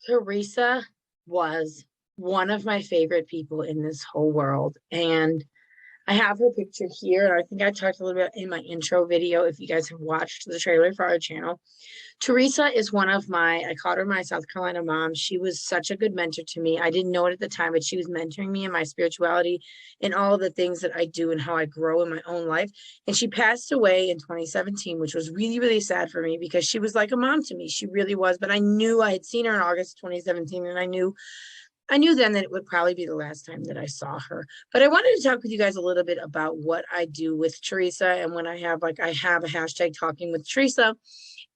Teresa was one of my favorite people in this whole world. And I have her picture here. I think I talked a little bit in my intro video if you guys have watched the trailer for our channel. Teresa is one of I called her my South Carolina mom. She was such a good mentor to me. I didn't know it at the time, but she was mentoring me in my spirituality and all of the things that I do and how I grow in my own life. And she passed away in 2017, which was really, really sad for me because she was like a mom to me. She really was. But I knew I had seen her in August 2017, and I knew then that it would probably be the last time that I saw her. But I wanted to talk with you guys a little bit about what I do with Teresa. And when I have a hashtag talking with Teresa,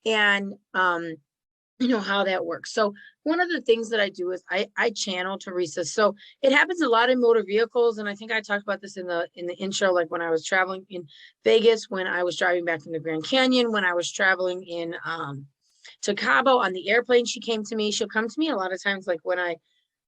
and how that works. So one of the things that I do is I channel Teresa. So it happens a lot in motor vehicles. And I think I talked about this in the intro, like when I was traveling in Vegas, when I was driving back from the Grand Canyon, when I was traveling in to Cabo on the airplane, she came to me. She'll come to me a lot of times, like when I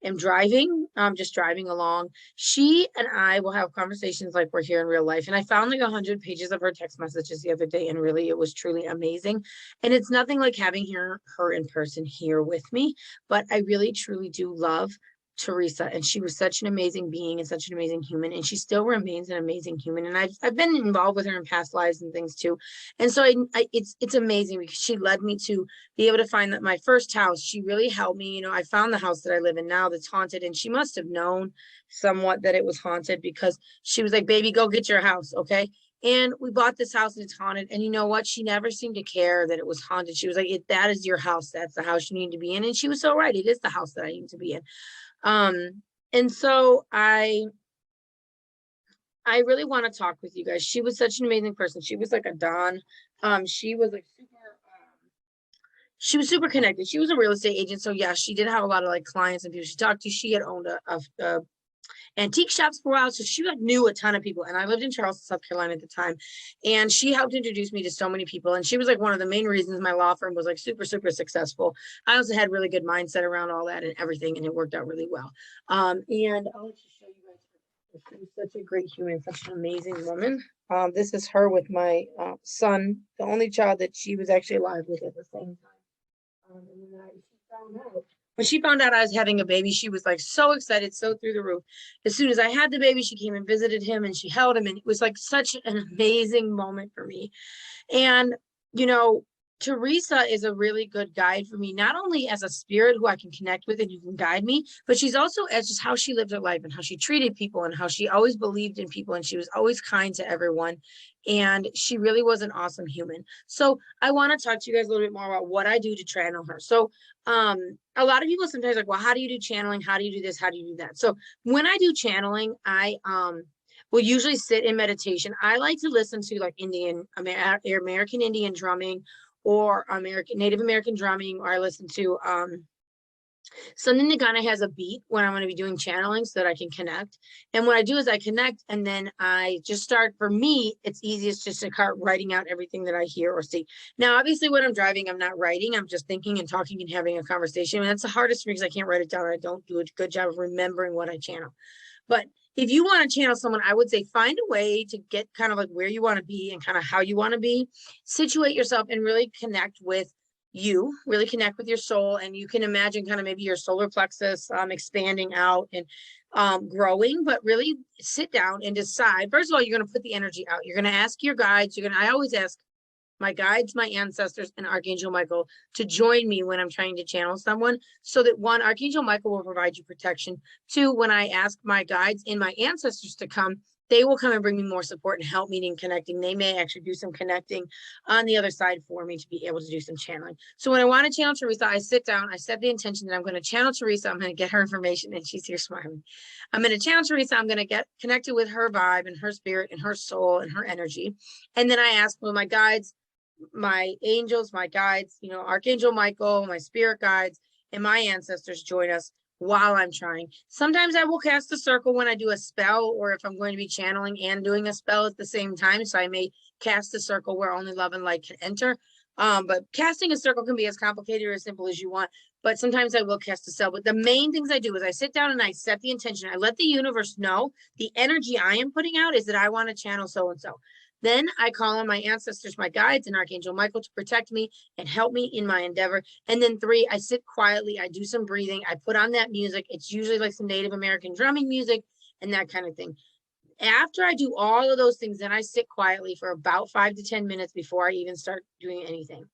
am driving, just driving along. She and I will have conversations like we're here in real life. And I found like 100 pages of her text messages the other day, and really it was truly amazing. And it's nothing like having her in person here with me, but I really truly do love Teresa, and she was such an amazing being and such an amazing human, and she still remains an amazing human. And I've been involved with her in past lives and things too, and so it's amazing because she led me to be able to find that my first house. She really helped me. I found the house that I live in now that's haunted, and she must have known somewhat that it was haunted because she was like, "Baby, go get your house, okay?" And we bought this house and it's haunted. And you know what? She never seemed to care that it was haunted. She was like, "That is your house. That's the house you need to be in." And she was so right. It is the house that I need to be in. And so I really want to talk with you guys. She was such an amazing person. She was like a Don. She was like she was super connected. She was a real estate agent. So yeah, she did have a lot of like clients and people she talked to. She had owned a antique shops for a while. So she like knew a ton of people. And I lived in Charleston, South Carolina at the time. And she helped introduce me to so many people. And she was like one of the main reasons my law firm was like super, super successful. I also had really good mindset around all that and everything. And it worked out really well. And I'll just show you guys. She was such a great human, such an amazing woman. This is her with my son, the only child that she was actually alive with at the same time. And then she found out when she found out I was having a baby, she was like so excited, so through the roof. As soon as I had the baby, she came and visited him and she held him. And it was like such an amazing moment for me. And, Teresa is a really good guide for me, not only as a spirit who I can connect with and who can guide me, but she's also as just how she lived her life and how she treated people and how she always believed in people and she was always kind to everyone. And she really was an awesome human. So I want to talk to you guys a little bit more about what I do to channel her. So a lot of people sometimes are like, well, how do you do channeling? How do you do this? How do you do that? So when I do channeling, I will usually sit in meditation. I like to listen to like American Indian drumming or Native American drumming, or I listen to something that kind of has a beat when I'm going to be doing channeling so that I can connect. And what I do is I connect and then I just start. For me, it's easiest just to start writing out everything that I hear or see. Now, obviously, when I'm driving, I'm not writing. I'm just thinking and talking and having a conversation. And that's the hardest for me because I can't write it down. I don't do a good job of remembering what I channel. But if you want to channel someone, I would say find a way to get kind of like where you want to be and kind of how you want to be. Situate yourself and really connect with really connect with your soul. And you can imagine kind of maybe your solar plexus expanding out and growing, but really sit down and decide. First of all, you're going to put the energy out. You're going to ask your guides. I always ask my guides, my ancestors, and Archangel Michael to join me when I'm trying to channel someone, so that one, Archangel Michael will provide you protection. Two, when I ask my guides and my ancestors to come, they will come and bring me more support and help me in connecting. They may actually do some connecting on the other side for me to be able to do some channeling. So when I want to channel Teresa, I sit down, I set the intention that I'm going to channel Teresa. I'm going to get her information, and she's here smiling. I'm going to channel Teresa. I'm going to get connected with her vibe and her spirit and her soul and her energy. And then I ask for my guides, my angels, my guides, Archangel Michael, my spirit guides, and my ancestors join us while I'm trying. Sometimes I will cast a circle when I do a spell, or if I'm going to be channeling and doing a spell at the same time. So I may cast a circle where only love and light can enter. But casting a circle can be as complicated or as simple as you want. but sometimes I will cast a spell. But the main things I do is I sit down and I set the intention. I let the universe know the energy I am putting out is that I want to channel so-and-so. Then I call on my ancestors, my guides, and Archangel Michael to protect me and help me in my endeavor. And then 3, I sit quietly. I do some breathing. I put on that music. It's usually like some Native American drumming music and that kind of thing. After I do all of those things, then I sit quietly for about 5 to 10 minutes before I even start doing anything.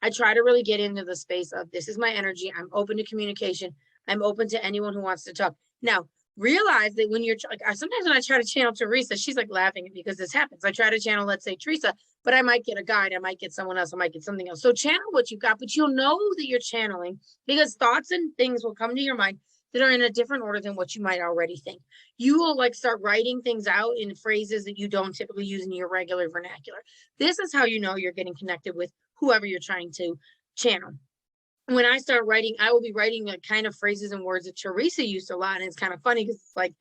I try to really get into the space of this is my energy. I'm open to communication. I'm open to anyone who wants to talk. Now, realize that when you're like, sometimes when I try to channel Teresa, she's like laughing because this happens. I try to channel, let's say Trecia, but I might get a guide. I might get someone else. I might get something else. So channel what you've got, but you'll know that you're channeling because thoughts and things will come to your mind that are in a different order than what you might already think. You will like start writing things out in phrases that you don't typically use in your regular vernacular. This is how you know you're getting connected with whoever you're trying to channel. When I start writing, I will be writing the kind of phrases and words that Teresa used a lot. And it's kind of funny because it's like,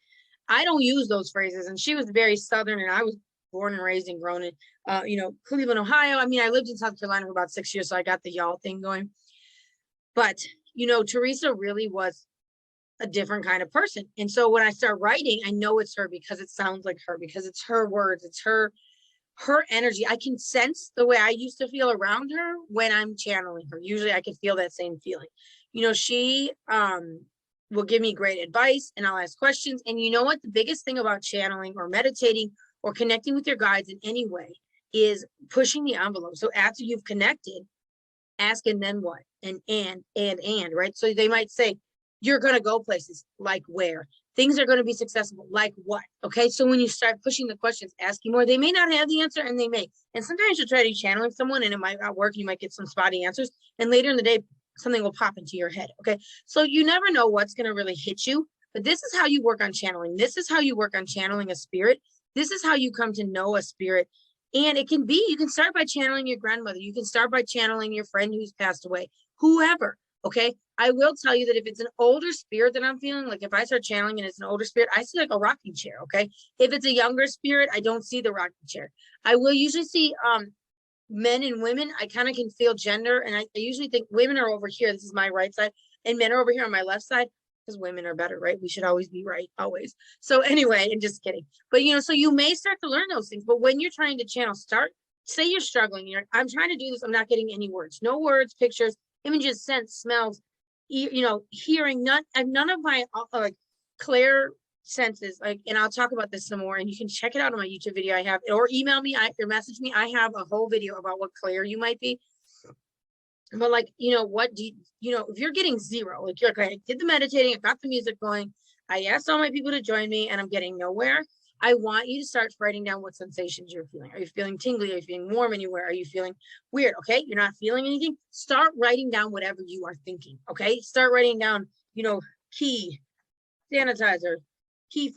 I don't use those phrases. And she was very Southern and I was born and raised and grown in, Cleveland, Ohio. I mean, I lived in South Carolina for about 6 years, so I got the y'all thing going. But, Teresa really was a different kind of person. And so when I start writing, I know it's her because it sounds like her, because it's her words, it's her energy. I can sense the way I used to feel around her when I'm channeling her. Usually I can feel that same feeling. She will give me great advice and I'll ask questions. And you know what? The biggest thing about channeling or meditating or connecting with your guides in any way is pushing the envelope. So after you've connected, ask and then what? And, right? So they might say, you're going to go places, like where? Things are going to be successful, like what? Okay, so when you start pushing the questions, asking more, they may not have the answer and they may. And sometimes you'll try to channeling someone and it might not work. You might get some spotty answers. And later in the day, something will pop into your head. Okay, so you never know what's going to really hit you. But this is how you work on channeling. This is how you work on channeling a spirit. This is how you come to know a spirit. And it can be, you can start by channeling your grandmother. You can start by channeling your friend who's passed away, whoever. Okay, I will tell you that if it's an older spirit that I'm feeling, like if I start channeling and it's an older spirit, I see like a rocking chair. Okay, if it's a younger spirit, I don't see the rocking chair. I will usually see men and women. I kind of can feel gender, and I usually think women are over here. This is my right side, and men are over here on my left side because women are better, right? We should always be right, always. So anyway, and just kidding. But so you may start to learn those things. But when you're trying to channel, say you're struggling. I'm trying to do this. I'm not getting any words, no words, pictures, images, scents, smells, hearing. None of my like clear senses. Like, and I'll talk about this some more. And you can check it out on my YouTube video. I have, or email me, or message me. I have a whole video about what clear you might be. But like, what do if you're getting 0, like you're okay, I did the meditating, I got the music going, I asked all my people to join me, and I'm getting nowhere. I want you to start writing down what sensations you're feeling. Are you feeling tingly? Are you feeling warm anywhere? Are you feeling weird? Okay, you're not feeling anything. Start writing down whatever you are thinking. Okay, start writing down, key, sanitizer, key,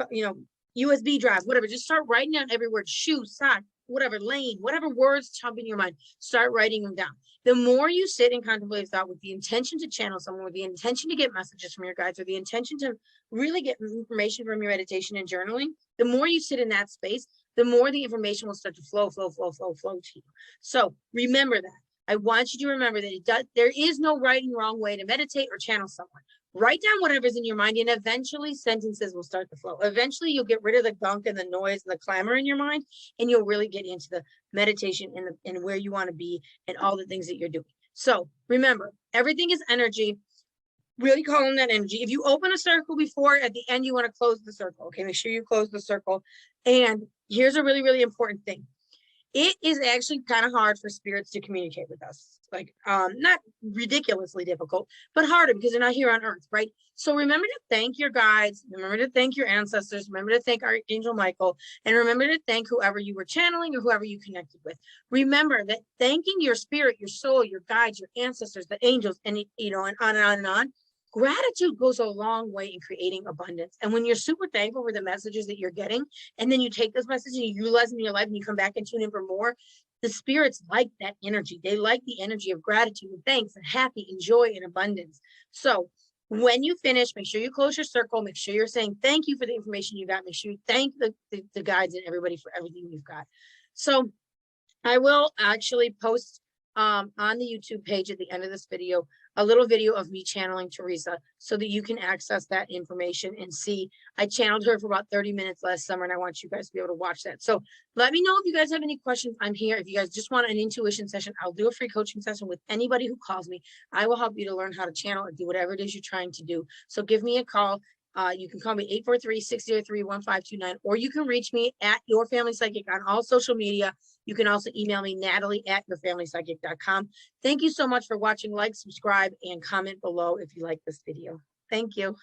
USB drive, whatever. Just start writing down every word. Shoe, sock, whatever, lane, whatever words jump in your mind. Start writing them down. The more you sit and contemplate thought with the intention to channel someone, with the intention to get messages from your guides, or the intention to really get information from your meditation and journaling, the more you sit in that space, the more the information will start to flow to you. So remember that. I want you to remember that there is no right and wrong way to meditate or channel someone. Write down whatever's in your mind, and eventually sentences will start to flow. Eventually you'll get rid of the gunk and the noise and the clamor in your mind, and you'll really get into the meditation and where you want to be and all the things that you're doing. So remember, everything is energy. Really call on that energy. If you open a circle before, at the end, you want to close the circle. Okay, make sure you close the circle. And here's a really, really important thing. It is actually kind of hard for spirits to communicate with us. Like, not ridiculously difficult, but harder because they're not here on earth, right? So remember to thank your guides, remember to thank your ancestors, remember to thank Archangel Michael, and remember to thank whoever you were channeling or whoever you connected with. Remember that thanking your spirit, your soul, your guides, your ancestors, the angels, and and on and on and on. Gratitude goes a long way in creating abundance. And when you're super thankful for the messages that you're getting, and then you take those messages and you utilize them in your life and you come back and tune in for more, the spirits like that energy. They like the energy of gratitude and thanks and happy and joy and abundance. So when you finish, make sure you close your circle. Make sure you're saying thank you for the information you got. Make sure you thank the guides and everybody for everything you've got. So I will actually post on the YouTube page at the end of this video, a little video of me channeling Trecia so that you can access that information and see. I channeled her for about 30 minutes last summer, and I want you guys to be able to watch that. So let me know if you guys have any questions. I'm here. If you guys just want an intuition session, I'll do a free coaching session with anybody who calls me. I will help you to learn how to channel or do whatever it is you're trying to do. So give me a call. You can call me 843-603-1529, or you can reach me at Your Family Psychic on all social media. You can also email me, Natalie@yourfamilypsychic.com. Thank you so much for watching. Like, subscribe, and comment below if you like this video. Thank you.